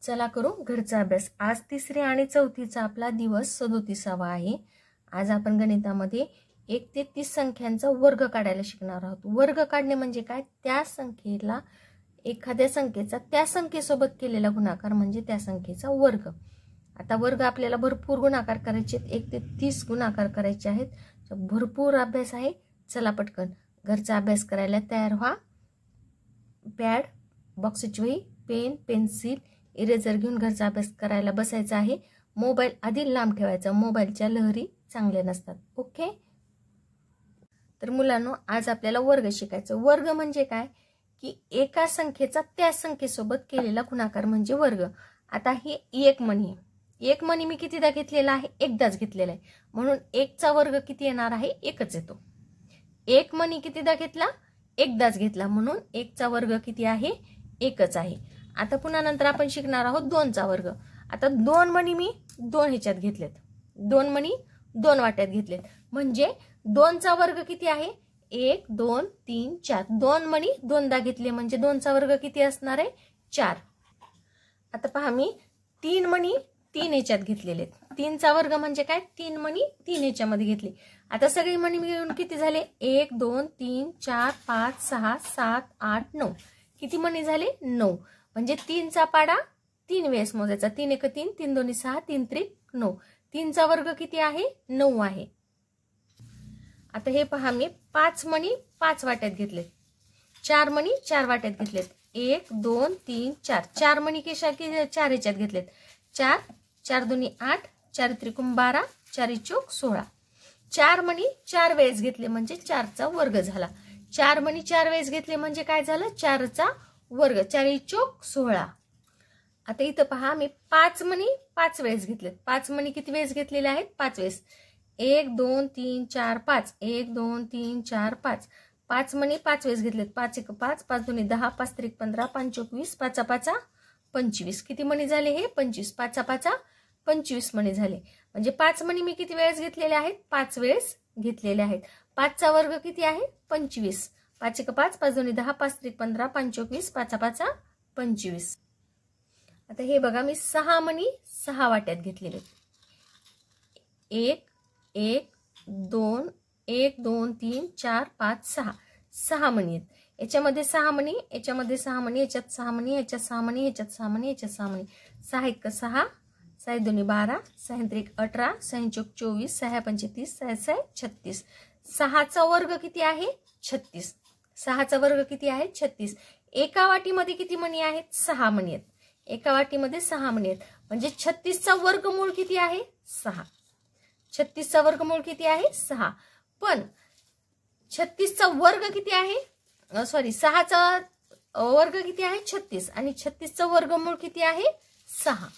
चला करू घरचा अभ्यास। आज तिसरी आणि चौथीचा आपला दिवस 37वा आहे। आज आपण गणितामध्ये 1 ते 30 संख्यांचा वर्ग काढायला शिकणार आहोत। वर्ग काढणे म्हणजे काय? त्या संख्येला एखाद्या संख्येचा त्या संख्येसोबत केलेला गुणाकार म्हणजे त्या संख्येचा वर्ग। आता वर्ग आपल्याला भरपूर गुणाकार करायचे आहेत, 1 ते 30 गुणाकार करायचे आहेत। भरपूर अभ्यास आहे। चला पटकन घरचा अभ्यास करायला तयार व्हा। पॅड, बॉक्सची वही, पेन, पेन्सिल, इरेजर घेऊन घरचा अभ्यास करायला बसायचा आहे। मोबाईल आधी लांब ठेवायचा, मोबाईलच्या लहरी चांगल्या नसतात। ओके, तर मुलांनो आज आपल्याला वर्ग शिकायचं। वर्ग म्हणजे काय की एका संख्येचा त्या संख्येसोबत केलेला गुणाकार म्हणजे वर्ग। आता ही एक मणी आहे, एक मणी मी कितीदा घेतलेला आहे? एकदाच घेतलेला आहे, म्हणून 1 चा वर्ग किती येणार आहे? 1च येतो। एक मणी कितीदा घेतला? एकदाच घेतला, म्हणून 1 चा वर्ग किती आहे? 1च आहे। आता पुन्हा नंतर आपण शिकणार आहोत 2 चा वर्ग। आता 2 मणी मी 2 ह्याच्यात घेतलेत, 2 मणी 2 वाट्यात घेतलेत, म्हणजे 2 चा वर्ग किती आहे? 1 2 3 4। 2 मणी 2दा घेतले म्हणजे 2 चा वर्ग किती असणार आहे? 4। आता पहा मी 3 मणी 3 ह्याच्यात घेतलेले आहेत। 3 चा वर्ग म्हणजे काय? 3 मणी 3 ह्याच्यामध्ये घेतली। आता सगळी मणी मिळून किती झाले? 1 2 3 4 5 6 7 8 9। किती मणी झाले? 9। म्हणजे 3 चा पाडा 3 वेळेस मोजायचा। 3 1 3, 3 2 6, 3 3 9। 3 चा वर्ग किती आहे? 9 आहे। आता हे पहा मी 5 मणी 5 वाट्यात घेतलेत, 4 मणी 4 वाट्यात घेतलेत। 1 2 3 4। 4 मणी केशा की 4 ह्याच्यात घेतलेत। 4 4 2 8, 4 त्रिकोण 12, 4 चौक 16। 4 मणी 4 वेळेस घेतले म्हणजे 4 चा वर्ग झाला। 4 मणी 4 वेळेस घेतले म्हणजे काय झालं? 4 चा वर्ग। 4 चौक 16। आता इथं पहा मी 5 मणी 5 वेळेस घेतलेत। 5 मणी किती वेळेस घेतलेले आहेत? 5 वेळेस। 1 2 3 4 5, 1 2 3 4 5। 5 मणी 5 वेळेस घेतलेत। 5 1 5, 5 2 10, 5 3 15, 5 चौक 20, 5 5 25। किती मणी झाले हे? 25। 5 5 25 मणी झाले। म्हणजे 5 मणी मी किती वेळेस घेतलेले आहेत? 5 वेळेस घेतलेले आहेत। 5 चा वर्ग किती आहे? 25। 5 1 5, 5 2 10, 5 3 15, 5 चौक 20, 5 5 25। आता हे बघा मी 6 मणी 6 वाट्यात घेतलेले। 1 1 2 1 2 3 4 5 6। 6 मणी आहेत। याच्यामध्ये 6 मणी, याच्यामध्ये 6 मणी, याच्यात 6 मणी, याच्यात 6 मणी, याच्यात 6 मणी, याच्यात 6 मणी। 6 1 6, 6 2 12, 6 3 18, 6 चौक 24, 6 5 30, 6 6 36। 6 चा वर्ग किती आहे? 36। 6 चा वर्ग किती आहे? 36। एका वाटीमध्ये किती मणी आहेत? 6 मणी आहेत। एका वाटीमध्ये 6 मणी आहेत, म्हणजे 36 चा वर्गमूळ किती आहे? 6। 36 चा वर्गमूळ किती आहे? 6। पण 36 चा वर्ग किती आहे? सॉरी 6 चा वर्ग किती आहे? 36, आणि 36 चा वर्गमूळ किती आहे? 6।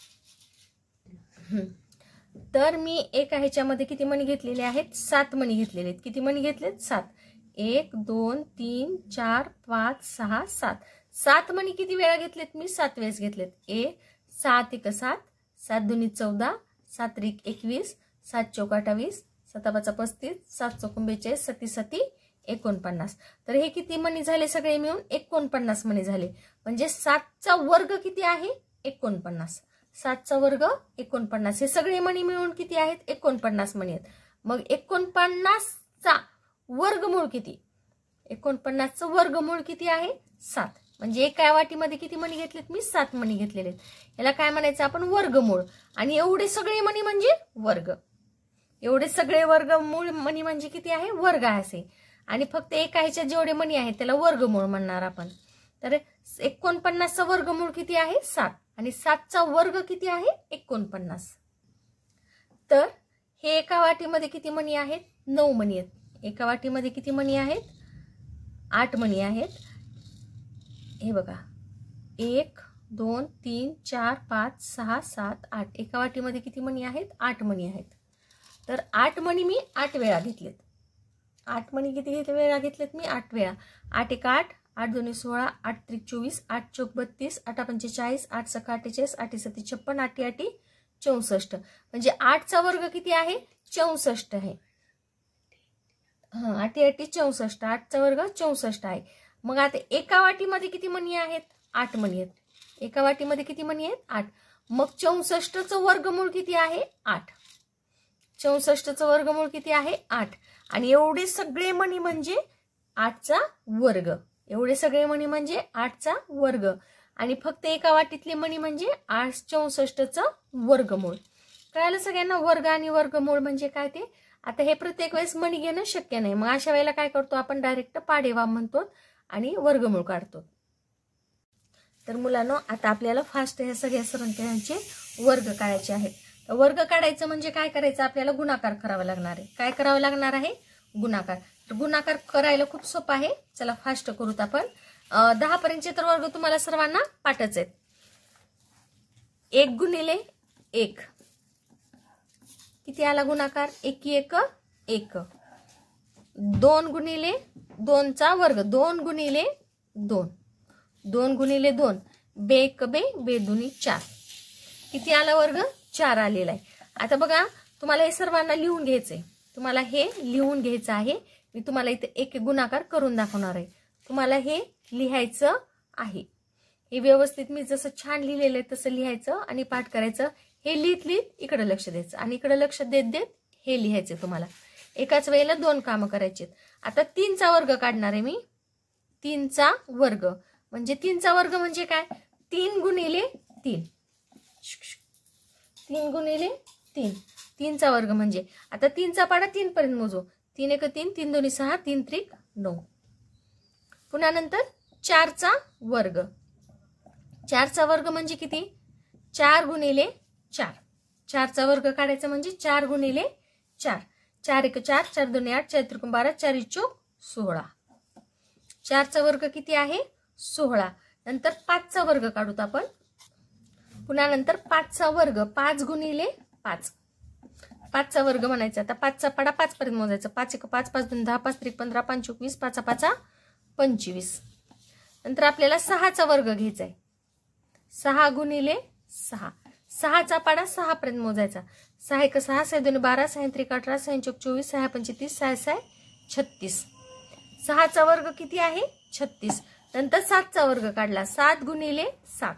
तर मी एका ह्याच्यामध्ये किती मणी घेतलेले आहेत? 7 मणी घेतलेले आहेत। किती मणी घेतलेत? 7। 1 2 3 4 5 6 7। 7 मणी किती वेळा घेतलेत? मी 7 वेळेस घेतलेत। 7 1 7, 7 2 14, 7 3 21, 7 चौक 28, 7 5 35, 7 चौक 42, 7 7 49। तर हे किती मणी झाले? सगळे मिळून 49 मणी झाले। म्हणजे 7 चा वर्ग किती आहे? 49। 7 चा वर्ग 49। हे सगळे मणी मिळून किती आहेत? 49 मणी आहेत। मग 49 चा वर्गमूळ किती? 49 चा वर्गमूळ किती आहे? 7। म्हणजे एका वाटीमध्ये किती मणी घेतलेत? मी 7 मणी घेतलेले आहेत। याला काय म्हणायचं आपण? वर्गमूळ। आणि एवढे सगळे मणी म्हणजे वर्ग। एवढे सगळे वर्गमूळ मणी म्हणजे किती आहे? वर्ग असे। आणि फक्त एका ह्याच्यात जेवढे मणी आहेत त्याला वर्गमूळ म्हणणार आपण। तर 49 चा वर्गमूळ किती आहे? 7। आणि 7 चा वर्ग किती आहे? 49। तर हे एका वाटीमध्ये किती मणी आहेत? 9 मणी आहेत। एका वाटीमध्ये किती मणी आहेत? 8 मणी आहेत। हे बघा 1 2 3 4 5 6 7 8। एका वाटीमध्ये किती मणी आहेत? 8 मणी आहेत। तर 8 मणी मी 8 वेळा घेतलेत। 8 मणी किती वेळा घेतलेत? मी 8 वेळा। 8 1 8, 8 2 16, 8 3 24, 8 चौक 32, 8 5 40, 8 6 48, 8 7 56, 8 8 64। म्हणजे 8 चा वर्ग किती आहे? 64 आहे। 8 8 64, 8 चा वर्ग 64 आहे। मग आता एका वाटीमध्ये किती मणी आहेत? 8 मणी आहेत। एका वाटीमध्ये किती मणी आहेत? 8. मग 64चं वर्गमूळ किती आहे? 8. 64चं वर्गमूळ किती आहे? 8. आणि एवढे सगळे मणी म्हणजे 8चा वर्ग. एवढे सगळे मणी म्हणजे 8चा वर्ग. आणि फक्त एका वाटीतले मणी म्हणजे 64चं वर्गमूळ. कळालं सगळ्यांना? वर्ग आणि वर्गमूळ म्हणजे काय ते? आता हे प्रत्येक वेळेस मणी घेणं शक्य नाही. मग अशा वेळेला काय करतो आपण? डायरेक्ट पाढेवा म्हणतो आणि वर्गमूळ काढतो. तर मुलांनो, आता आपल्याला फास्ट ह्या सगळ्या संख्यांचे वर्ग काढायचे आहेत. तर वर्ग काढायचं म्हणजे काय करायचं? आपल्याला गुणाकार करावा लागणार आहे. काय करावं लागणार आहे? गुणाकार. तर गुणाकार करायला खूप सोपं आहे. चला फास्ट करूत आपण. 10 पर्यंतचे तर वर्ग तुम्हाला सर्वांना पाठच आहेत. 1 गुणिले 1 किती आला गुणाकार? 1 1 1. 2 गुणिले 2चा वर्ग 2 गुणिले 2. 2 गुणिले 2 बे 1 बे बे दुनी 4. किती आला वर्ग? 4 आलेला आहे. आता बघा, तुम्हाला हे सर्वांना लिहून घ्यायचंय. तुम्हाला हे लिहून घ्यायचं आहे. मी तुम्हाला इथे एक गुणाकार करून दाखवणार आहे. तुम्हाला हे लिहायचं आहे. हे व्यवस्थित मी जसं छान लिहिलेलं आहे तसं लिहायचं आणि पाठ करायचं. हे लिहित लिहित इकडे लक्ष द्यायचं आणि इकडे लक्ष देत देत हे लिहायचं. तुम्हाला एकाच वेळेला 2 कामं करायची. आता 3चा वर्ग काढणार आहे मी. 3चा वर्ग म्हणजे 3चा वर्ग म्हणजे काय? 3 गुणिले 3. 3 गुणिले 3. 3चा वर्ग म्हणजे आता 3चा पाढा 3 पर्यंत मोजू. 3 1 3 3 2 6 3 3 9. पुन्हा नंतर 4चा वर्ग. 4चा वर्ग म्हणजे किती? 4 गुणिले 4. 4चा वर्ग काढायचा म्हणजे 4 गुणिले 4. 4 1 4 4 2 8 4 3 12 4 1 16. 4चा वर्ग किती आहे? 16. नंतर 5चा वर्ग काढूत आपण. पुन्हा नंतर 5चा वर्ग 5 गुणिले 5. 5चा वर्ग म्हणायचा. आता 5चा पाढा 5 पर्यंत मोजायचा. 5 1 5 5 2 10 5 3 15 5 20 5 5 25. नंतर आपल्याला 6चा वर्ग घ्यायचा आहे. 6 गुणिले 6. 6चा पाढा 6 पर्यंत मोजायचा. 6 1 6 6 2 12 6 3 18 6 1 24 6 35 6 6 36. 6चा वर्ग किती आहे? 36. नंतर 7चा वर्ग काढला. 7 गुणिले 7.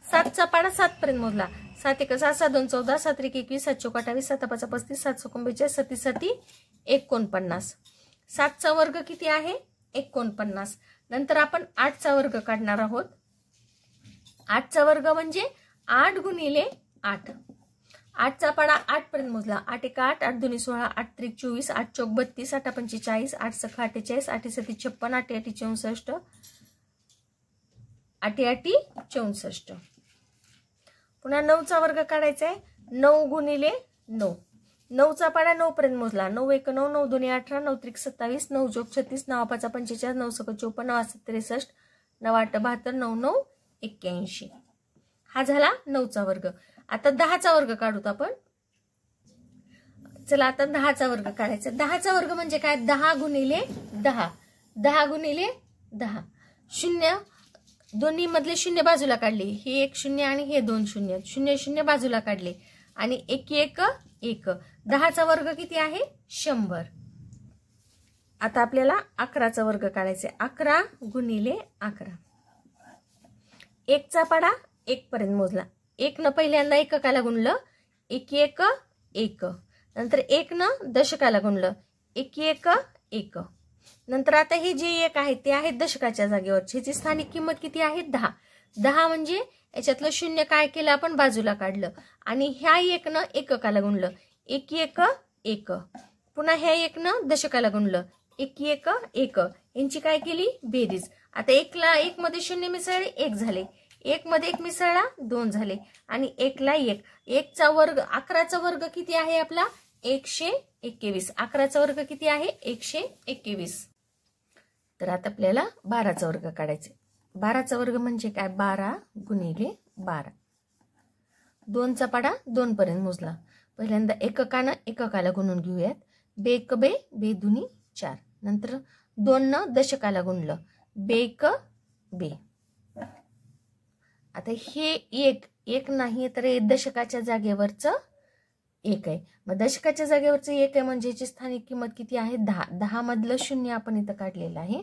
7चा पाढा 7 पर्यंत मोजला. 7 1 6 7 2 14 7 1 21 7 4 28 7 5 35 7 6 42 37 7 49. 7चा वर्ग किती आहे? 49. नंतर आपण 8चा वर्ग काढणार आहोत. 8चा वर्ग म्हणजे 8 गुणिले 8. 8चा पाढा 8 पर्यंत मोजला. 8 1 8 8 2 16 8 3 24 8 4 32 8 45 8 6 48 8 7 56 8 8 64 8 8 64. पुन्हा 9चा वर्ग काढायचा आहे. 9 गुणिले 9. 9चा पाढा 9 पर्यंत मोजला. 9 1 9 9 2 18 9 3 27 9 4 36 9 5 45 9 6 54 9 7 63 9 8 72 9 9 81. हा झाला 9चा वर्ग. आता 10चा वर्ग काढूत आपण. चला आता 10चा वर्ग काढायचा. 10चा वर्ग म्हणजे काय? 10 गुणिले 10. 10 गुणिले 10. 0 दोन्ही मधले 0 बाजूला काढले. हे 1 0 आणि हे 2 0. 0 0 बाजूला काढले आणि 1 1 1. 10चा वर्ग किती आहे? 100. आता आपल्याला 11चा वर्ग काढायचा आहे. 11 गुणिले 11. 1चा पाढा 1 पर्यंत मोजला. 1 न पहिल्यांदा एककाला गुणलं. 1 1 1. नंतर 1 न दशकाला गुणलं. 1 1 1. नंतर आता हे जे 1 आहे ते आहे दशकाच्या जागेवर. ह्याची स्थानिक किंमत किती आहे? 10. 10 म्हणजे याच्यातलं 0 काय केलं आपण? बाजूला काढलं आणि ह्या 1 न एककाला गुणलं. 1 1 1. पुन्हा ह्या 1 न दशकाला गुणलं. 1 1 1. यांची काय केली? बेरीज. आता 1 ला 1 मध्ये 0 मिसळले 1 झाले. 1 मध्ये 1 मिसळला 2 झाले आणि 1 ला 1. 1चा वर्ग 11चा वर्ग किती आहे आपला? 121. 11चा वर्ग किती आहे? 121. तर आता आपल्याला 12चा वर्ग काढायचा. 12चा वर्ग म्हणजे काय? 12 गुणिले 12. 2चा पाढा 2 पर्यंत मोजला. पहिल्यांदा एककानं एककाला गुणून घेऊयात. बे 1 बे बे दुनी 4. नंतर 2 न दशकाला गुणलं. बे 1 बे. आता हे 1 नाही तर हे दशकाच्या जागेवरचं 1 आहे. मग दशकाच्या जागेवरचं 1 आहे म्हणजे याची स्थानिक किंमत किती आहे? 10. 10 मधलं 0 आपण इथं काढलेलं आहे.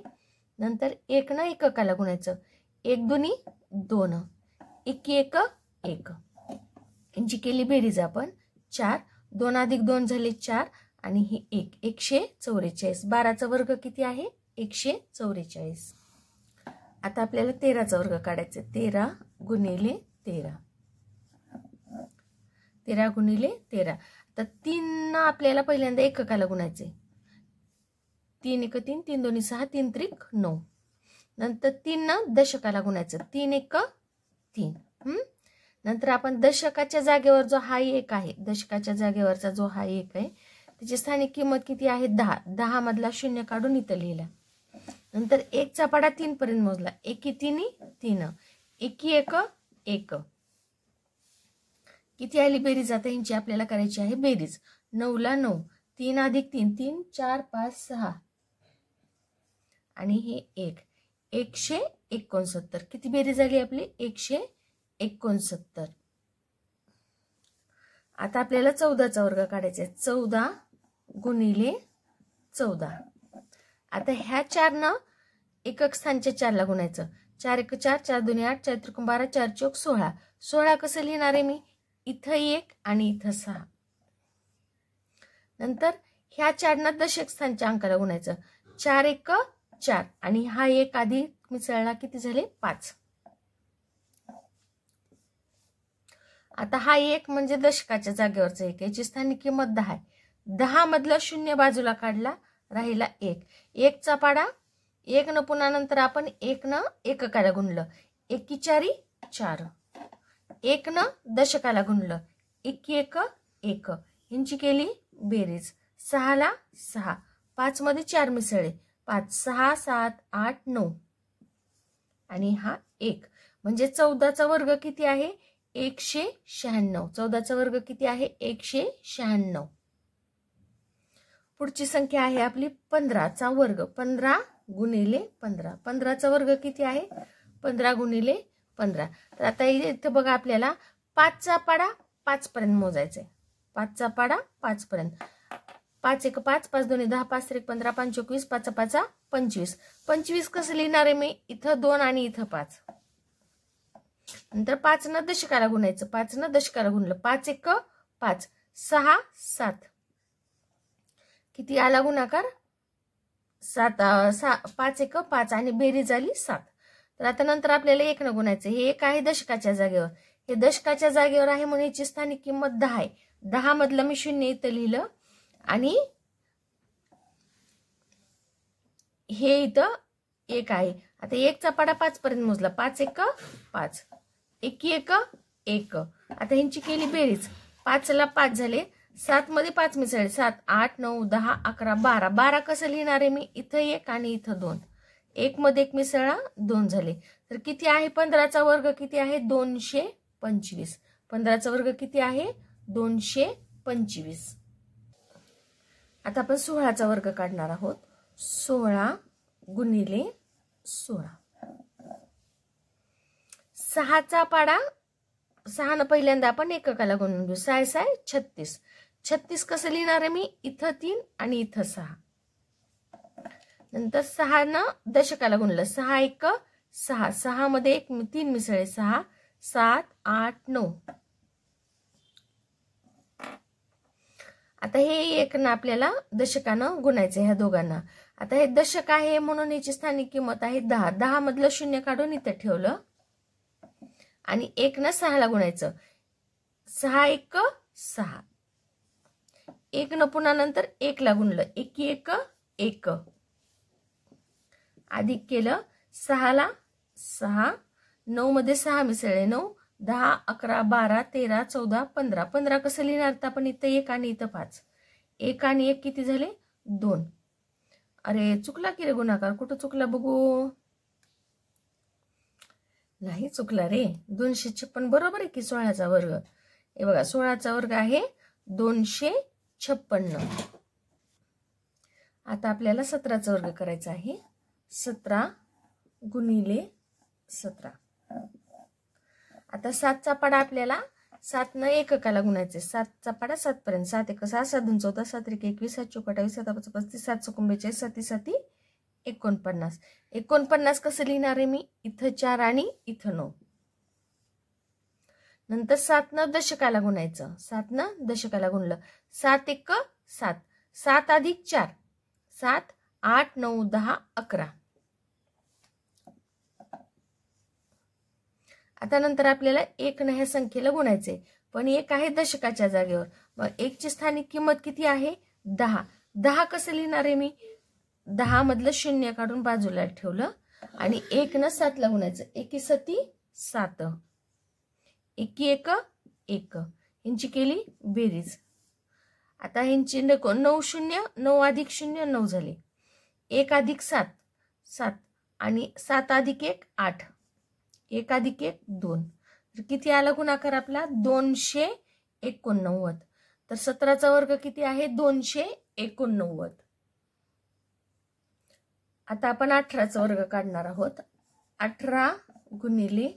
नंतर 1 न एककाला गुणायचं. 1 दुनी 2. एकी एक एक. यांची केली बेरीज आपण 4. 2 अधिक 2 झाले 4 आणि ही 1. 144. 12चा वर्ग किती आहे? 144. आता आपल्याला 13चा वर्ग काढायचा. 13 गुणिले 13. 13 गुणिले 13. तर 3 आपल्याला पहिल्यांदा एककाला गुणायचे. 3 1 3, 3 2 6, 3 3 9. नंतर 3 दशकाला गुणायचं. 3 1 3. नंतर आपण दशकाच्या जागेवर जो हा 1 आहे, दशकाच्या जागेवरचा जो हा 1 आहे त्याची स्थानिक किंमत किती आहे? 10. 10 मधला 0 काढून इथं लिहिला. नंतर 1 चा पाडा 3 पर्यंत मोजला. 1 3 3. 1 1 1. किती आली बेरीज? आता यांची आपल्याला करायची आहे बेरीज. 9 ला 9. 3 अधिक 3 3 4 5 6 आणि हे 1. 169. किती बेरीज झाली आपली? 169. आता आपल्याला 14चा वर्ग काढायचा आहे. 14 गुणिले 14. आता ह्या 4 एकक स्थानच्या 4ला गुणायचं. 4 1 4, 4 2 8, 4 3 12, 4 4 16. 16 कसं लिहिणार आहे मी? इथं 1 आणि इथं 6. नंतर ह्या 4 दशक स्थानच्या अंकाला गुणायचं. 4 1 4 आणि हा 1 आधी मिसळला किती झाले? 5. आता हा 1 म्हणजे दशकाच्या जागेवरचा 1. याची स्थानिक किंमत 10 आहे. 10 मधला 0 बाजूला काढला, राहिला 1. 1 चा पाडा 1 न पुन्हा नंतर आपण 1 न एककाला गुणलं. 1 4 4. 1 न दशकाला गुणलं. 1 1 1. यांची केली बेरीज. 6 ला 6. 5 मध्ये 4 मिसळले. 5 6 7 8 9 आणि हा 1. म्हणजे 14चा वर्ग किती आहे? 196. 14चा वर्ग किती आहे? 196. पुढची संख्या आहे आपली 15चा वर्ग. 15 गुणिले 15. 15चा वर्ग किती आहे? 15 गुणिले 15. तर आता इथे बघा आपल्याला 5चा पाडा 5 पर्यंत मोजायचा आहे. 5चा पाडा 5 पर्यंत. 5 1 5, 5 2 10, 5 3 15, 5 21, 5 5 25. 25 कसं लिहिणार आहे मी? इथं 2 आणि इथं 5. नंतर 5 न दशकाला गुणायचं. 5 न दशकाला गुणलं. 5 1 5, 6 7. किती आला गुणाकार? 7. 5 1 5 आणि बेरीज झाली 7. तर आता नंतर आपल्याला 1 न गुणायचं. हे 1 आहे दशकाच्या जागेवर. हे दशकाच्या जागेवर आहे म्हणून याची स्थानिक किंमत 10 आहे. 10 मधलं मी 0 इथं लिहिलं आणि हे इथं 1 आहे. आता 1 चा पाडा 5 पर्यंत मोजला. 5 1 5. 1 1 1. आता ह्यांची केली बेरीज. 5 ला 5 झाले. 7 मध्ये 5 मिसळले. 7 8 9 10 11 12. 12 कसं लिहिणार आहे मी? इथं 1 आणि इथं 2. 1 मध्ये 1 मिसळला 2 झाले. तर किती आहे? 15चा वर्ग किती आहे? 225. 15चा वर्ग किती आहे? 225. आता आपण 16चा वर्ग काढणार आहोत. 16 गुणिले 16. 6चा पाडा 6 न पहिल्यांदा आपण एककाला गुणून घेऊ. 6 6 36. 36 कसं लिहिणार आहे मी? इथं 3 आणि इथं 6. नंतर 6 न दशकाला गुणलं. 6 1 6. 6 मध्ये 1 3 मिसळले. 6 7 8 9. आता हे 1 ना आपल्याला दशकानं गुणायचं ह्या दोघांना. आता हे दशक आहे म्हणून याची स्थानिक किंमत आहे 10. 10 मधलं 0 काढून इथं ठेवलं आणि 1 न 6 ला गुणायचं. 6 1 6. 1 न पुन्हा नंतर 1 ला गुणलं. 1 1 1. अधिक केलं. 6 ला 6. 9 मध्ये 6 मिसळले. 9 10 11 12 13 14 15. 15 कसं लिहिणार? तर आपण इथं 1 आणि इथं 5. 1 आणि 1 किती झाले? 2. अरे चुकला की रे गुणाकार? कुठं चुकला बघू? नाही चुकला रे. 256 बरोबर आहे की 16चा वर्ग. हे बघा 16चा वर्ग आहे 256. आता आपल्याला 17चा वर्ग करायचा आहे. 17 गुणिले 17. आता 7चा पाडा आपल्याला 7 न एककाला गुणायचे. 7चा पाडा 7 पर्यंत. 7 1 6 7 2 14 7 1 21 7 4 28 7 5 35 7 6 42 7 7 49. 49 कसं लिहिणार आहे मी? इथं 4 आणि इथं 9. नंतर 7 दशकाला गुणायचं, 7 दशकाला गुणलं, 7 1 7, 7 अधिक 4 7, 8 9 10 11. आता नंतर आपल्याला 1 ह्या संख्येला गुणायचे, पण 1 आहे दशकाच्या जागेवर, मग 1 ची स्थानिक किंमत किती आहे 10. 10 कसं लिहिणार आहे मी, 10 मधलं 0 काढून बाजूला ठेवलं आणि 1 न 7 ला गुणायचं, 1 7 7, 1 1 1, यांची केली बेरीज. आता ह्यांची 9 0 9 अधिक 0 9 झाले, 1 अधिक 7 7 आणि 7 अधिक 1 8, 1 अधिक 1 2, तर किती आला गुणाकार आपला 289. तर 17चा वर्ग किती आहे 289. आता आपण 18चा वर्ग काढणार आहोत. 18 गुणिले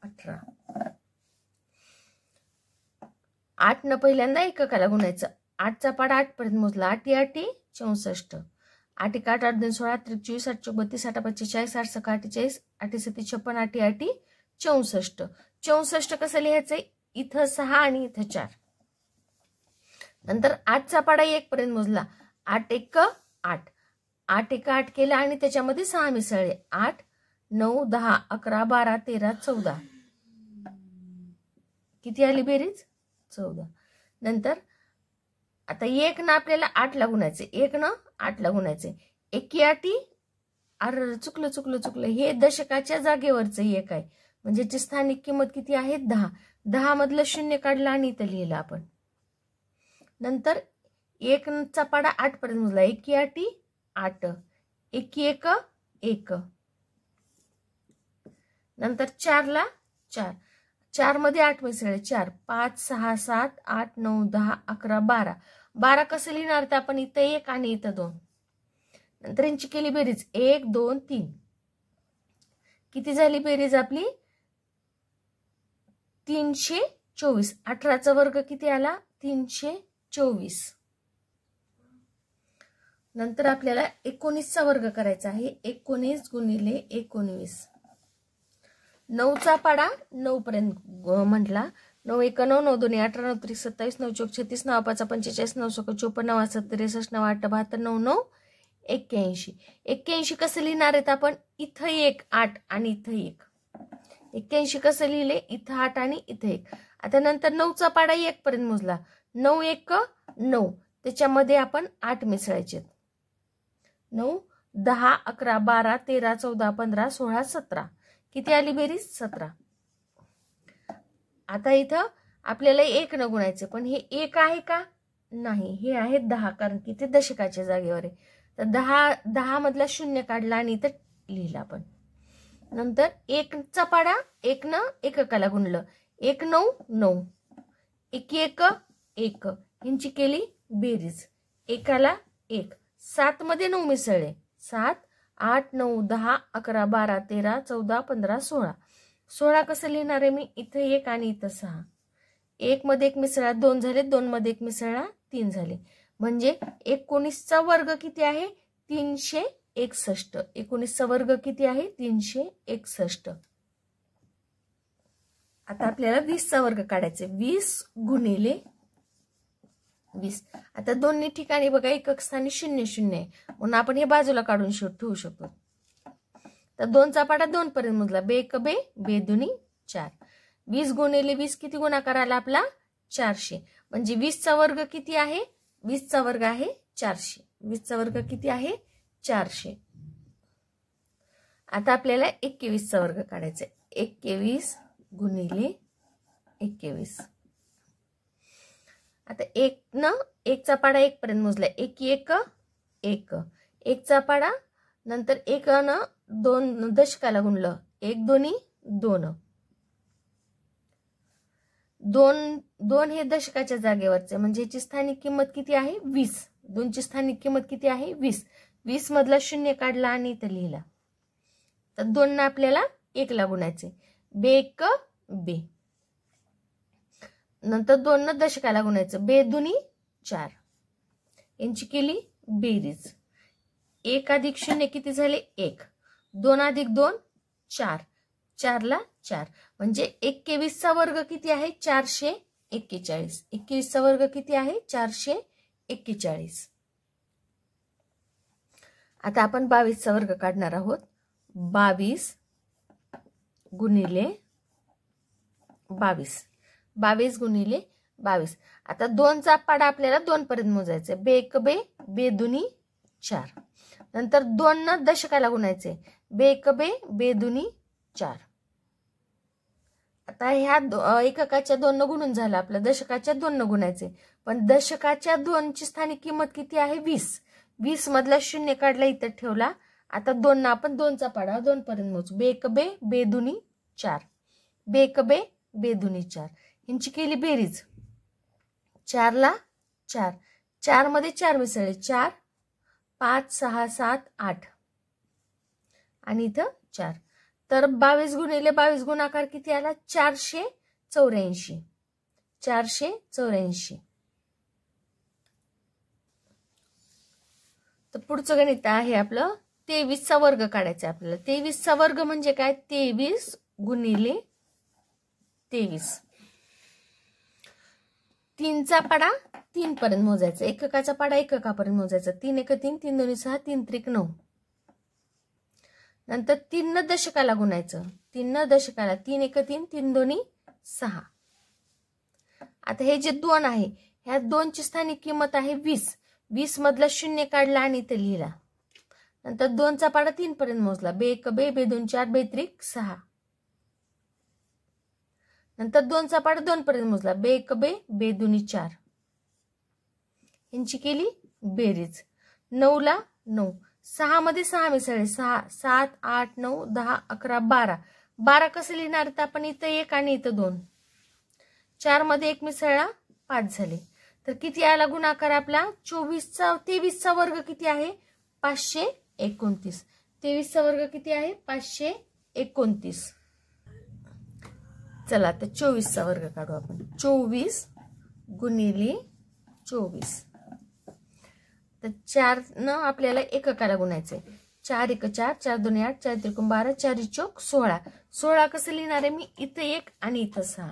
18, 8 न पहिल्यांदा एककाला गुणायचं, 8चा पाडा 8 पर्यंत मोजला, 8 8 64, 8 1 8 8 2 16 23 8 32 8 45 8 6 48 8 7 56 8 8 64. 64 कसं लिहायचंय, इथं 6 आणि इथं 4. नंतर 8चा पाडा 1 पर्यंत मोजला, 8 1 8, 8 1 8 केला आणि त्याच्यामध्ये 6 मिसळले, 8 9 10 11 12 13 14, किती आली बेरीज 14. नंतर आता 1 ना आपल्याला 8 ला गुणायचे, 1 ना 8 ला गुणायचे, 1 8 अरे चुकलं, हे दशकाच्या जागेवरचं 1 आहे, म्हणजे याची स्थानिक किंमत किती आहे 10. 10 मधलं 0 काढलं आणि इथं लिहिलं आपण. नंतर 1 चा पाडा 8 पर्यंत मोजला, 1 8 8, 1 1 1, नंतर 4 ला 4, 4 मध्ये 8 मिसळले, 4 5 6 7 8 9 10 11 12, 12 कसं लिहिणार तर आपण इथं 1 आणि इथं 2. नंतर यांची केली बेरीज, 1 2 3, किती झाली बेरीज आपली 324. 18चा वर्ग किती आला 324. नंतर आपल्याला 19चा वर्ग करायचा आहे, 19 गुणिले 19. 9चा पाडा 9 पर्यंत म्हटला, 9 1 9 9 2 18 9 3 27 9 4 36 9 5 45 9 6 54 9 7 63 9 8 72 9 9 81. 81 कसं लिहिणार आहेत आपण, इथं 1 8 आणि इथं 1. 81 कसं लिहिले, इथं 8 आणि इथं 1. आता नंतर 9चा पाडा 1 पर्यंत मोजला, 9 1 9, त्याच्यामध्ये आपण 8 मिसळायचे, 9 10 11 12 13 14 15 16 17, किती आली बेरीज 17. आता इथं आपल्याला 1 न गुणायचं, पण हे 1 आहे का नाही, हे आहे 10, कारण की ते दशकाच्या जागेवर आहे. तर 10 मधला 0 काढला आणि इथं लिहिलं आपण. नंतर 1चा पाडा 1 न एककाला गुणलं, 1 9 9, 1 1 1, यांची केली बेरीज, एकाला 1, 7 मध्ये 9 मिसळले, 7 8 9 10 11 12 13 14 15 16. 16 कसं लिहिणार आहे मी, इथं 1 आणि इथं 6, 1 मध्ये 1 मिसळा 2 झाले, 2 मध्ये 1 मिसळा 3 झाले, म्हणजे 19चा वर्ग किती आहे 361. 19चा वर्ग किती आहे 361. आता आपल्याला 20चा वर्ग काढायचे, 20 गुणिले 20. आता दोन्ही ठिकाणी बघा एकक स्थानी 0 0 आहे, म्हणून आपण हे बाजूला काढून ठेवू शकतो. तर 2चा पाडा 2 पर्यंत मोजला, 2 1 2, 2 2 4. 20 गुणिले 20 किती गुणाकार आला आपला 400, म्हणजे 20चा वर्ग किती आहे, 20चा वर्ग आहे 400. 20चा वर्ग किती आहे 400. आता आपल्याला 21चा वर्ग काढायचा, 21 गुणिले 21. आता 1 न 1चा पाडा 1 पर्यंत मोजला, 1 1 1, 1चा पाडा, नंतर 1 न 2 दशकाला गुणलं, 1 2 2, 2 हे दशकाच्या जागेवरचे, म्हणजे याची स्थानिक किंमत किती आहे 20. 2ची स्थानिक किंमत किती आहे 20. 20 मधला 0 काढला आणि इथं लिहिला, तर 2 ना आपल्याला 1 ला गुणायचे, 2 1 2, नंतर 2 न दशकाला गुणायचं, 2 2 4, यांची केली बेरीज, 1 अधिक 0 किती झाले 1, 2 अधिक 2 4, 4 ला 4 म्हणजे 21चा वर्ग किती आहे 441. 21चा वर्ग किती आहे 441. आता आपण 22चा वर्ग काढणार आहोत. 22 गुणिले 22. 22 गुणिले 22. आता 2चा पाडा आपल्याला 2 पर्यंत मोजायचे. बे एक बे, बे दुनी 4. नंतर 2 न दशकाला गुणायचे. बे एक बे, बे दुनी 4. आता ह्या एककाच्या 2 न गुणून झालं आपलं. दशकाच्या 2 न गुणायचे. पण दशकाच्या 2ची स्थानिक किंमत किती आहे 20. 20 मधला शून्य काढला इथं ठेवला. आता 2 ना आपण 2चा पाडा 2 पर्यंत मोजू. बे एक बे, बे दुनी 4. बे एक बे, बे दुनी 4. यांची केली बेरीज. 4 ला 4. 4 मध्ये 4 मिसळले. 4 5 6 7 8 आणि इथं 4. तर 22 गुणिले 22 गुणाकार किती आला 484. 484. तर पुढचं गणित आहे आपलं 23चा वर्ग काढायचा आपल्याला. 23चा वर्ग म्हणजे काय 23 गुणिले 23. 3चा पाडा 3 पर्यंत मोजायचा. एककाचा पाडा एककापर्यंत मोजायचा. 3 एक 3, 3 दोन्ही 6, 3 त्रिक 9. नंतर 3 न दशकाला गुणायचं. 3 न दशकाला 3 एक 3, 3 दोन्ही 6. आता हे जे 2 आहे ह्या 2ची स्थानिक किंमत आहे 20. 20 मधला शून्य काढला आणि इथे लिहिला. नंतर 2चा पाडा 3 पर्यंत मोजला. बे एक बे, बे 2 4, बे त्रिक 6. नंतर 2चा पाडा 2 पर्यंत मोजला. बे एक बे, बे दुनी 4. यांची केली बेरीज. 9 ला 9. 6 मध्ये 6 मिसळले. 6 7 8 9 10 11 12. 12 कसं लिहिणार तर आपण इथं 1 आणि इथं 2. 4 मध्ये 1 मिसळला 5 झाले. तर किती आला गुणाकार आपला 23चा वर्ग किती आहे 529. 23चा वर्ग किती आहे 529. चला आता 24चा वर्ग काढू आपण. 24 गुणिले 24. तर 4 न आपल्याला एककाला गुणायचंय. 4 एक 4, 4 दोन्ही 8, 4 त्रिकोण 12, 4 चौक 16. 16 कसं लिहिणार आहे मी इथं 1 आणि इथं 6.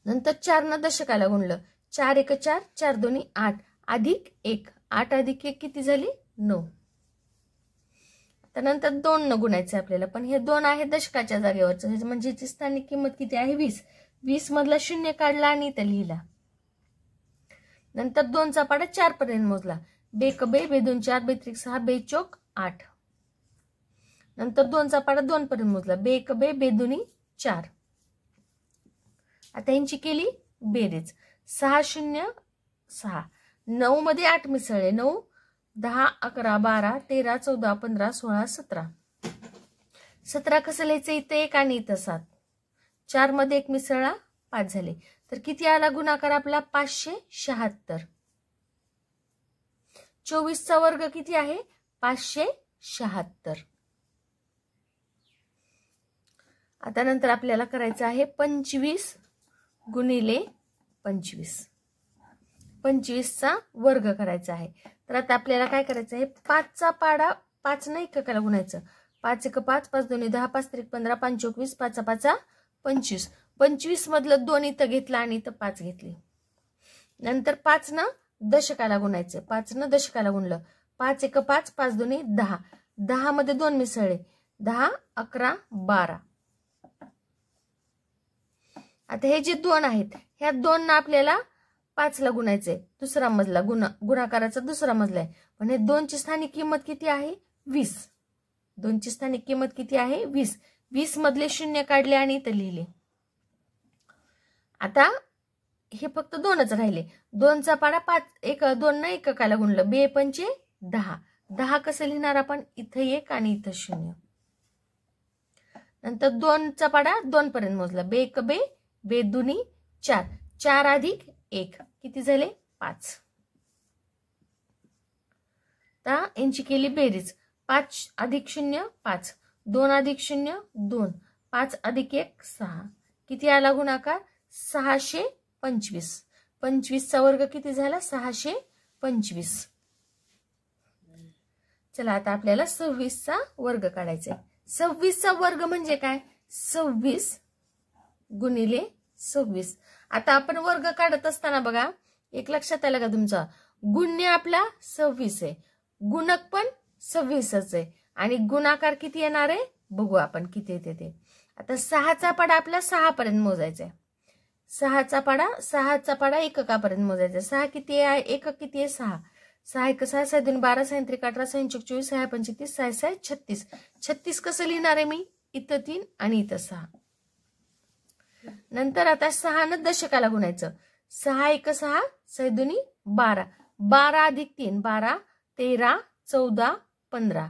नंतर 4 न दशकाला गुणलं. 4 एक 4, 4 दोन्ही 8 अधिक 1. 8 अधिक 1 किती झाली 9. त्यानंतर 2 न गुणायचे आपल्याला. पण हे 2 आहे दशकाच्या जागेवरचं म्हणजे याची स्थानिक किंमत किती आहे 20. 20 मधला शून्य काढला आणि इथं लिहिला. नंतर 2चा पाडा 4 पर्यंत मोजला. बे एक बे, बे 2 4, बे त्रिक 6, बे चौक 8. नंतर 2चा पाडा 2 पर्यंत मोजला. बे एक बे, बे दुनी 4. आता यांची केली बेरीज. 6 0 6. 9 मध्ये 8 मिसळले. 9 10 11 12 13 14 15 16 17. 17 कसं लिहायचं इथं 1 आणि इथं 7. 4 मध्ये 1 मिसळला 5 झाले. तर किती आला गुणाकार आपला 576. 24चा वर्ग किती आहे 576. आता नंतर आपल्याला करायचं आहे 25 गुणिले 25. 25चा वर्ग करायचा आहे. तर आता आपल्याला काय करायचं आहे 5चा पाडा 5 न एककाला गुणायचं. 5 एक 5, 5 दोन्ही 10, 5 त्रिक 15, 5 चौक 20, 5 5 25. 25 मधलं 2 इथं घेतलं आणि इथं 5 घेतले. नंतर 5 न दशकाला गुणायचं. 5 न दशकाला गुणलं. 5 एक 5, 5 दोन्ही 10. 10 मध्ये 2 मिसळले. 10 11 12. आता हे जे 2 आहेत ह्या 2 ना आपल्याला 5 ला गुणायचंय. दुसरा मजला गुणाकाराचा दुसरा मजला आहे. पण हे 2 ची स्थानिक किंमत किती आहे 20. 2 ची स्थानिक किंमत किती आहे 20. 20 मधले शून्य काढले आणि इथं लिहिले. आता हे फक्त 2च राहिले. 2चा पाडा 5 एक 2 न एककाला गुणलं. बे 5 10. 10 कसं लिहिणार आपण इथं 1 आणि इथं 0. नंतर 2चा पाडा 2 पर्यंत मोजला. बे एक बे, बे दुनी 4. 4 अधिक 1 किती झाले 5. आता यांची केली बेरीज. 5 अधिक 0 5. 2 अधिक 0 2. 5 अधिक 1 6. किती आला गुणाकार 625. 25चा वर्ग किती झाला 625. चला आता आपल्याला 26चा वर्ग काढायचा आहे. 26चा वर्ग म्हणजे काय 26 गुणिले 26. आता आपण वर्ग काढत असताना बघा एक लक्षात आलं का तुमचं, गुण्य आपला 26 आहे, गुणक पण 26च आहे आणि गुणाकार किती येणार आहे बघू आपण किती येते ते. आता 6चा पाडा आपला 6 पर्यंत मोजायचा आहे. 6चा पाडा एककापर्यंत मोजायचा. 6 किती आहे, एकक किती आहे 6. 6 1 6 6 2 12 6 3 18 6 24 6 35 6 6 36. 36 कसं लिहिणार आहे मी, इथं 3 आणि इथं 6. नंतर आता 6 न दशकाला गुणायचं. 6 1 6 6 2 12. 12 अधिक 3 12 13 14 15.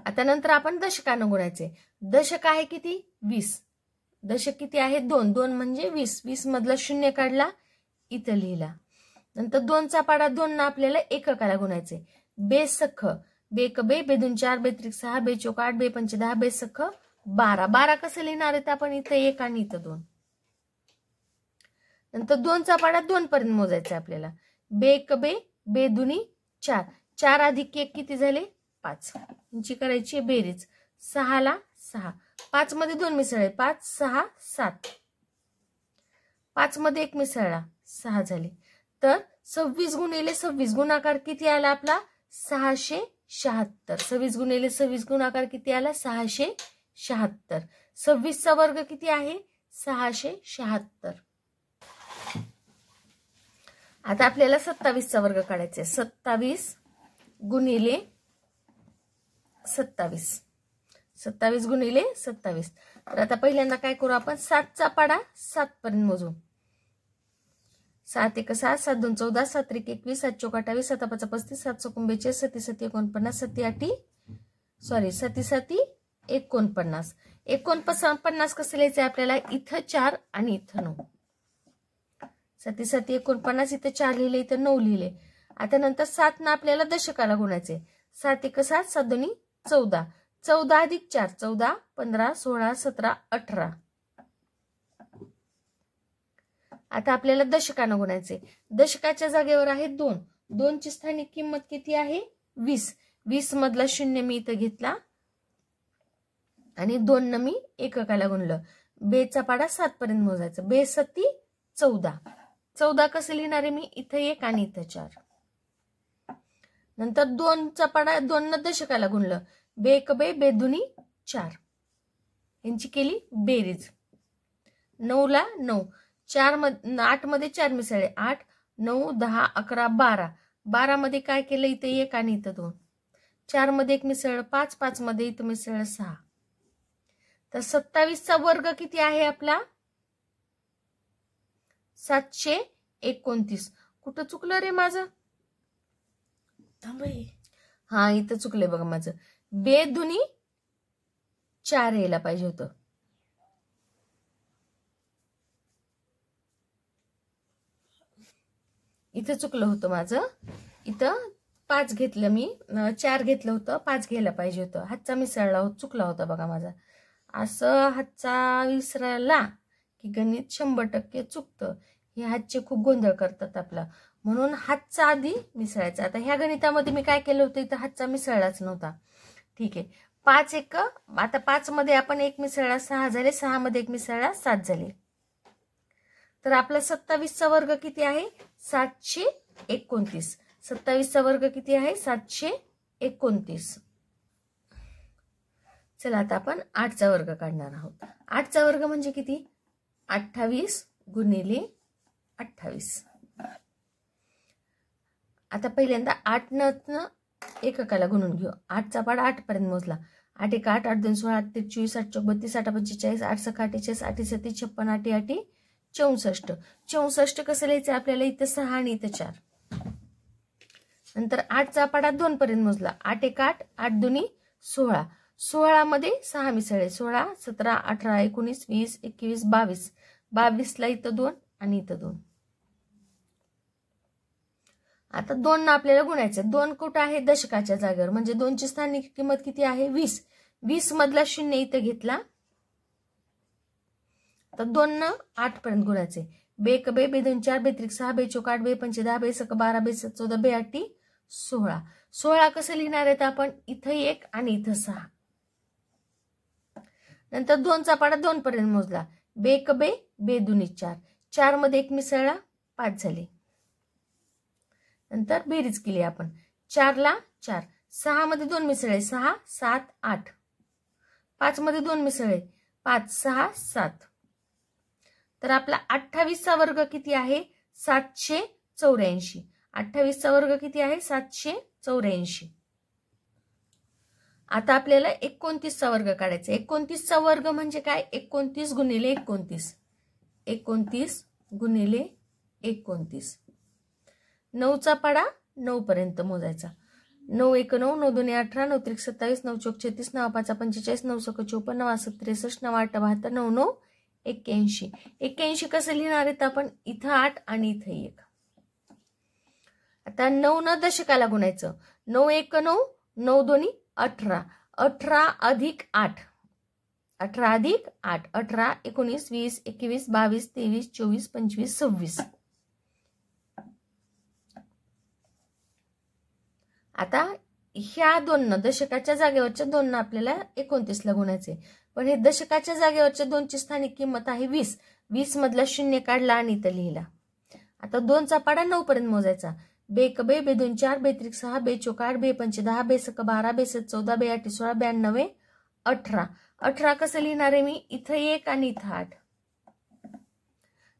आता नंतर आपण दशकानं गुणायचे. दशक आहे किती 20. दशक किती आहे 2. 2 म्हणजे 20. 20 मधला शून्य काढला इथं लिहिला. नंतर 2चा पाडा 2 ना आपल्याला एककाला गुणायचे. बेसख बेक बे बेदून 4 बेत्रिक 6 बेचोक 8 बेपंच 10 बेसख 12. 12 कसं लिहिणार आहेत आपण, इथं 1 आणि इथं 2. नंतर 2चा पाडा 2 पर्यंत मोजायचा आपल्याला. बेक बे बेदुनी 4. 4 अधिक 1 किती झाले 5. यांची करायची बेरीज. 6 ला 6. 5 मध्ये 2 मिसळले 5 6 7. 5 मध्ये 1 मिसळला 6 झाले. तर 26 गुणिले 26 गुणाकार किती आला आपला 676. 26 गुणिले 26 गुणाकार किती आला 676. 26चा वर्ग किती आहे 676. आता आपल्याला 27चा वर्ग काढायचा आहे. 27 गुणिले 27. 27 गुणिले 27. तर आता पहिल्यांदा काय करू आपण, 7चा पाडा 7 पर्यंत मोजू. 7 1 6 7 2 14 7 3 21 7 4 28 7 5 35 7 6 42 7 7 49 7 8 7 7 49. 49 कसं लिहायचंय आपल्याला, इथं 4 आणि इथं 9. 7 7 49 इथं 4 लिहिले इथं 9 लिहिले. आता नंतर 7 ना आपल्याला दशकाला गुणायचे. 7 1 7 7 2 14. 14 अधिक 4 14 15 16 17 18. आता आपल्याला दशकानं गुणायचे. दशकाच्या जागेवर आहे 2. 2 ची स्थानिक किंमत किती आहे 20. 20 मधला शून्य मी इथं घेतला आणि 2 न मी एककाला गुणलं. बेचा पाडा 7 पर्यंत मोजायचं. बे 7 14. 14 कसं लिहिणार आहे मी, इथं 1 आणि इथं 4. नंतर 2चा पाडा 2 न दशकाला गुणलं. बेक बे बेदुनी 4. यांची केली बेरीज. 9 ला 9. 8 मध्ये 4 मिसळले 8 9 10 11 12. 12 मध्ये काय केलं, इथं 1 आणि इथं 2. 4 मध्ये 1 मिसळलं 5. 5 मध्ये इथं मिसळलं 6. तर 27चा वर्ग किती आहे आपला 729. कुठं चुकलं रे माझं, हा इथं चुकलंय बघा माझं. बेदुनी 4 यायला पाहिजे होतं. इथं चुकलं होतं माझं. इथं 5 घेतलं मी, 4 घेतलं होतं, 5 घ्यायला पाहिजे होतं. हातचा मिसळला चुकला होता बघा माझा. असं हातचा विसरायला की गणित 100% चुकतं. हे हातचे खूप गोंधळ करतात आपला, म्हणून हातचा आधी मिसळायचा. आता ह्या गणितामध्ये मी काय केलं होतं, इथं हातचा मिसळलाच नव्हता. ठीक आहे. 5 1 आता 5 मध्ये आपण 1 मिसळला 6 झाले. 6 मध्ये 1 मिसळला 7 झाले. तर आपला 27चा वर्ग किती आहे 729. 27चा वर्ग किती आहे 729. चला आता आपण 8चा वर्ग काढणार आहोत. 8चा वर्ग म्हणजे किती 28 गुणिले 28. आता पहिल्यांदा 8 न एककाला गुणून घेऊ. 8चा पाडा 8 पर्यंत मोजला. 8 1 8 8 2 16 8 3 24 8 4 32 8 45 8 6 48 8 7 56 8 8 64. 64 कसं लिहायचं आपल्याला, इथं 6 आणि इथं 4. नंतर 8चा पाडा 2 पर्यंत मोजला. 8 1 8 8 2 16. 16 मध्ये 6 मिसळले 16 17 18 19 20 21 22. 22 ला इथं 2 आणि इथं 2. आता 2 ना आपल्याला गुणायचं. 2 कुठं आहे दशकाच्या जागेवर, म्हणजे 2ची स्थानिक किंमत किती आहे 20. 20 मधला शून्य इथं घेतला. तर 2 न 8 पर्यंत गुणायचे. बेक बे 2 4 3 6 बे 4 8 बे 5 10 बे 11 12 बे 14 बे 8 16. 16 कसं लिहिणार आहेत आपण, इथं 1 आणि इथं 6. नंतर 2चा पाडा 2 पर्यंत मोजला, बे एक बे, बे दुनी 4, 4 मध्ये 1 मिसळला 5 झाले. नंतर बेरीज केली आपण, 4 ला 4, 6 मध्ये 2 मिसळले 6 7 8, 5 मध्ये 2 मिसळले 5 6 7. तर आपला 28चा वर्ग किती आहे, 784. 28चा वर्ग किती आहे, 784. आता आपल्याला 29चा वर्ग काढायचा. 29चा वर्ग म्हणजे काय, 29 गुणिले 29, 29 गुणिले 29. 9चा पाडा 9 पर्यंत मोजायचा, 9 1 9, 9 2 18, 9 3 27, 9 4 36, 9 5 45, 9 6 54, 9 7 63, 9 8 72, 9 9 81. 81 कसं लिहिणार आहेत आपण, इथं 8 आणि इथं 1. आता 9 न दशकाला गुणायचं, 9 1 9, 9 2 18, 18 अधिक 8, 18 अधिक 8, 18 19 20 21 22 23 24 25 26. आता ह्या 2 दशकाच्या जागेवरच्या 2 आपल्याला 29 ला गुणायचे, पण हे दशकाच्या जागेवरच्या 2ची स्थानिक किंमत आहे 20. 20 मधला 0 काढला आणि इथं लिहिला. आता 2चा पाडा 9 पर्यंत मोजायचा, बे एक बे, बे 2 4, बे 3 6, बे 4 8, बे 5 10, बे 6 12, बे 7 14, बे 8 16, बे 9 18. 18 कसं लिहिणार आहे मी, इथं 1 आणि इथं 8.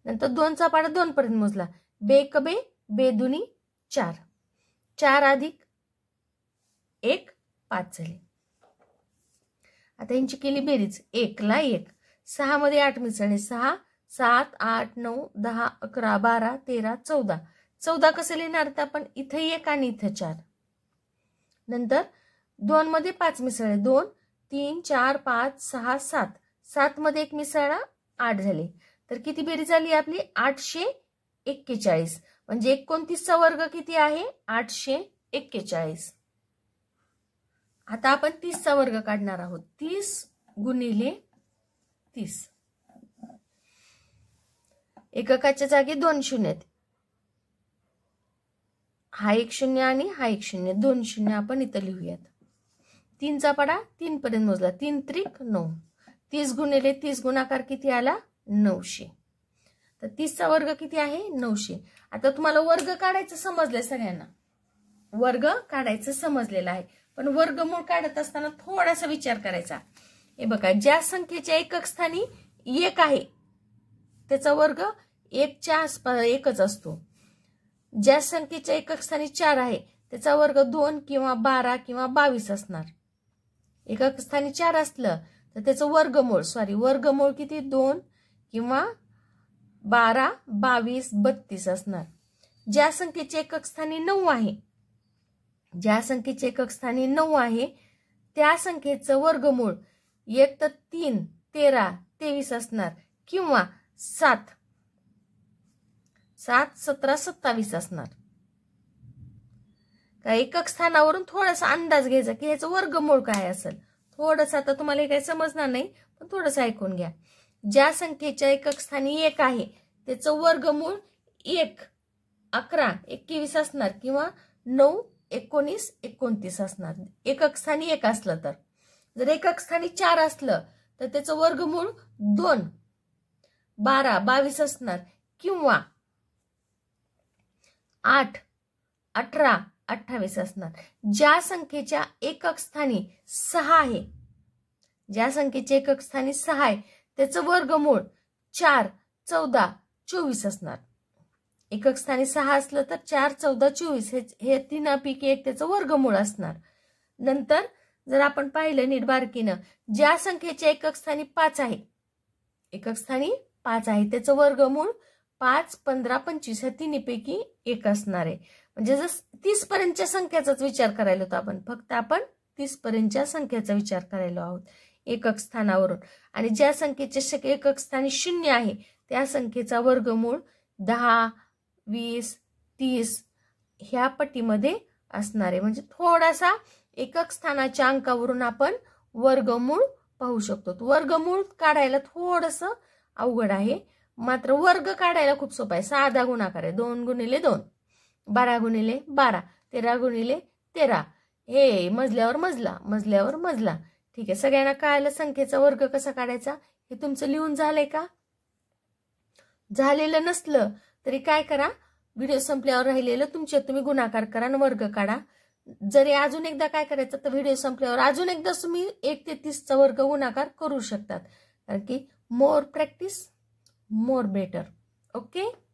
नंतर 2चा पाडा 2 पर्यंत मोजला, बे एक बे, बे दुनी 4, 4 अधिक 1 5 झाले. आता यांची केली बेरीज, 1 ला 1, 6 मध्ये 8 मिसळले 6 7 8 9 10 11 12 13 14. 14 कसं लिहिणार तर आपण, इथं 1 आणि इथं 4. नंतर 2 मध्ये 5 मिसळले 2 3 4 5 6 7, 7 मध्ये 1 मिसळला 8 झाले. तर किती बेरीज झाली आपली, 841. म्हणजे 29चा वर्ग किती आहे, 841. आता आपण 30चा वर्ग काढणार आहोत, 30 गुणिले 30. एककाच्या जागी 2 शून्य आहेत, हा 1 0 आणि हा 1 0, 2 0 आपण इथं लिहूयात. 3चा पाडा 3 पर्यंत मोजला, 3 त्रिक 9, 30 गुणिले 30 गुणाकार किती आला, 900. तर 30चा वर्ग किती आहे, 900. आता तुम्हाला वर्ग काढायचं समजलंय सगळ्यांना, वर्ग काढायचं समजलेलं आहे, पण वर्गमूळ काढत असताना थोडासा विचार करायचा. हे बघा, ज्या संख्येच्या एकक स्थानी 1 आहे त्याचा वर्ग 1च्या आसपास 1च असतो. ज्या संख्येच्या एकक स्थानी 4 आहे त्याचा वर्ग 2 किंवा 12 किंवा 22 असणार. एकक स्थानी 4 असलं तर त्याचं वर्गमूळ किती, 2 किंवा 12 22 32 असणार. ज्या संख्येचे एकक स्थानी 9 आहे, ज्या संख्येचे एकक स्थानी 9 आहे त्या संख्येचं वर्गमूळ 1 तर 3 13 23 असणार, किंवा 7 7 17 27 असणार. का एकक स्थानावरून थोडासा अंदाज घ्यायचा की याचं वर्गमूळ काय असेल. थोडंसं आता तुम्हाला हे काही समजणार नाही, पण थोडंसं ऐकून घ्या. ज्या संख्येच्या एकक स्थानी 1 आहे त्याचं वर्गमूळ 1 11 21 असणार, किंवा 9 19 29 असणार. एकक स्थानी 1 असलं तर. जर एकक स्थानी 4 असलं तर त्याचं वर्गमूळ 2 12 22 असणार, किंवा 8 18 28 असणार. ज्या संख्येच्या एकक स्थानी 6 आहे, ज्या संख्येचे एकक स्थानी 6 आहे त्याचं वर्गमूळ 4 14 24 असणार. एकक स्थानी 6 असलं तर 4 14 24 हे तीनापैकी एक त्याचं वर्गमूळ असणार. नंतर जर आपण पाहिलं नीट बारकीनं, ज्या संख्येच्या एकक स्थानी 5 आहे, एकक स्थानी 5 आहे त्याचं वर्गमूळ 5 15 25 ह्या तिन्हीपैकी एक असणार आहे. म्हणजे जर 30 पर्यंतच्या संख्याचाच विचार करायला होता आपण, फक्त आपण 30 पर्यंतच्या संख्येचा विचार करायला आहोत एकक स्थानावरून. आणि ज्या संख्येचे एकक स्थानी 0 आहे त्या संख्येचा वर्गमूळ 10 20 30 ह्या पट्टीमध्ये असणार आहे. म्हणजे थोडासा एकक स्थानाच्या अंकावरून आपण वर्गमूळ पाहू शकतो. वर्गमूळ काढायला थोडंसं अवघड आहे, मात्र वर्ग काढायला खूप सोपा आहे. साधा गुणाकार आहे. 2 गुणिले 2 12 गुणिले 12 13 गुणिले 13. हे मजल्यावर मजला, मजल्यावर मजला. ठीक आहे, सगळ्यांना कळालं संख्येचा वर्ग कसा काढायचा? हे तुमचं लिहून झालंय का? झालेलं नसलं तरी काय करा, व्हिडिओ संपल्यावर राहिलेलं तुमच्या तुम्ही गुणाकार करा आणि वर्ग काढा. जरी अजून एकदा काय करायचं तर व्हिडिओ संपल्यावर अजून एकदा तुम्ही 1 ते 30चा वर्ग गुणाकार करू शकतात. कारण की मोर प्रॅक्टिस मोर बेटर. ओके.